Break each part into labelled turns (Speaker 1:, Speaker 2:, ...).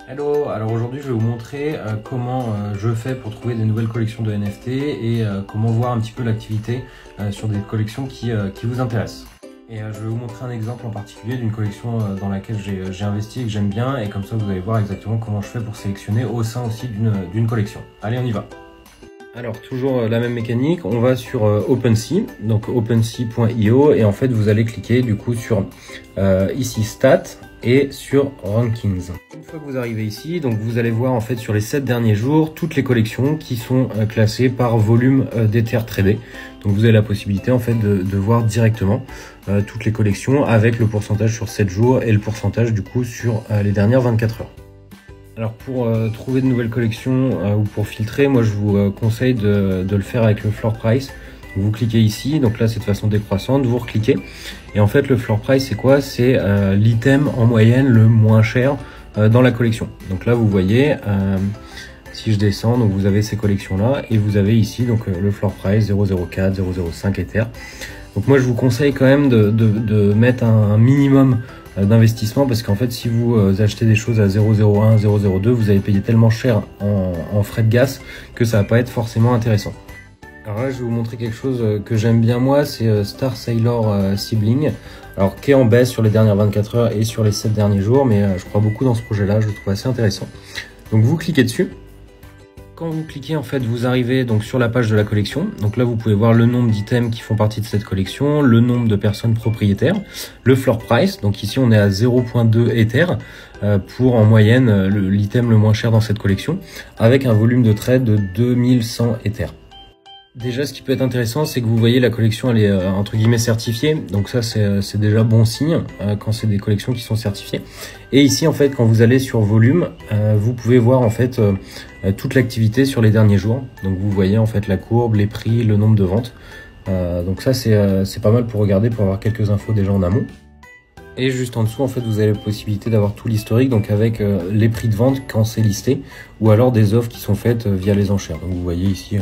Speaker 1: Hello, alors aujourd'hui je vais vous montrer comment je fais pour trouver des nouvelles collections de NFT et comment voir un petit peu l'activité sur des collections qui vous intéressent. Et je vais vous montrer un exemple en particulier d'une collection dans laquelle j'ai investi et que j'aime bien, et comme ça vous allez voir exactement comment je fais pour sélectionner au sein aussi d'une collection. Allez, on y va. Alors toujours la même mécanique, on va sur OpenSea, donc OpenSea.io, et en fait vous allez cliquer du coup sur ici Stats et sur Rankings. Une fois que vous arrivez ici, donc vous allez voir en fait sur les 7 derniers jours toutes les collections qui sont classées par volume d'Ether tradé. Donc vous avez la possibilité en fait de voir directement toutes les collections avec le pourcentage sur 7 jours et le pourcentage du coup sur les dernières 24 heures. Alors pour trouver de nouvelles collections ou pour filtrer, moi je vous conseille de le faire avec le floor price. Vous cliquez ici, donc là c'est de façon décroissante, vous recliquez. Et en fait le floor price c'est quoi? C'est l'item en moyenne le moins cher dans la collection. Donc là vous voyez, si je descends, donc vous avez ces collections là et vous avez ici donc le floor price 0,04, 0,05 Ether. Donc moi je vous conseille quand même de mettre un minimum d'investissement, parce qu'en fait si vous achetez des choses à 0,01, 0,02, vous allez payer tellement cher en frais de gaz que ça va pas être forcément intéressant. Alors là je vais vous montrer quelque chose que j'aime bien moi, c'est Star Sailor Sibling, alors qui est en baisse sur les dernières 24 heures et sur les 7 derniers jours, mais je crois beaucoup dans ce projet là, je le trouve assez intéressant. Donc vous cliquez dessus. Quand vous cliquez, en fait, vous arrivez donc sur la page de la collection. Donc là, vous pouvez voir le nombre d'items qui font partie de cette collection, le nombre de personnes propriétaires, le floor price. Donc ici, on est à 0,2 Ether pour en moyenne l'item le moins cher dans cette collection, avec un volume de trade de 2100 Ether. Déjà, ce qui peut être intéressant, c'est que vous voyez la collection, elle est entre guillemets certifiée. Donc ça, c'est déjà bon signe quand c'est des collections qui sont certifiées. Et ici, en fait, quand vous allez sur volume, vous pouvez voir en fait toute l'activité sur les derniers jours. Donc vous voyez en fait la courbe, les prix, le nombre de ventes. Donc ça, c'est pas mal pour regarder, pour avoir quelques infos déjà en amont. Et juste en dessous, en fait, vous avez la possibilité d'avoir tout l'historique, donc avec les prix de vente quand c'est listé, ou alors des offres qui sont faites via les enchères. Donc vous voyez ici,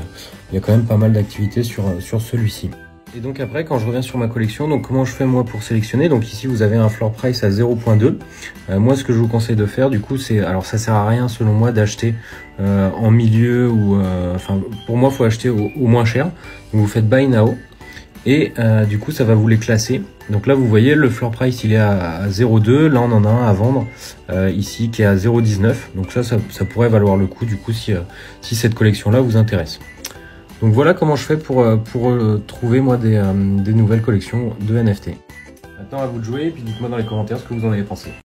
Speaker 1: il y a quand même pas mal d'activités sur celui-ci. Et donc après, quand je reviens sur ma collection, donc comment je fais moi pour sélectionner? Donc ici, vous avez un floor price à 0,2. Moi, ce que je vous conseille de faire, du coup, c'est, alors ça sert à rien selon moi d'acheter en milieu ou, enfin, pour moi, il faut acheter au moins cher. Donc vous faites Buy Now. Et du coup ça va vous les classer. Donc là vous voyez le floor price il est à 0,2, là on en a un à vendre ici qui est à 0,19. Donc ça pourrait valoir le coup du coup si cette collection là vous intéresse. Donc voilà comment je fais pour trouver moi des nouvelles collections de NFT. Maintenant à vous de jouer et puis dites-moi dans les commentaires ce que vous en avez pensé.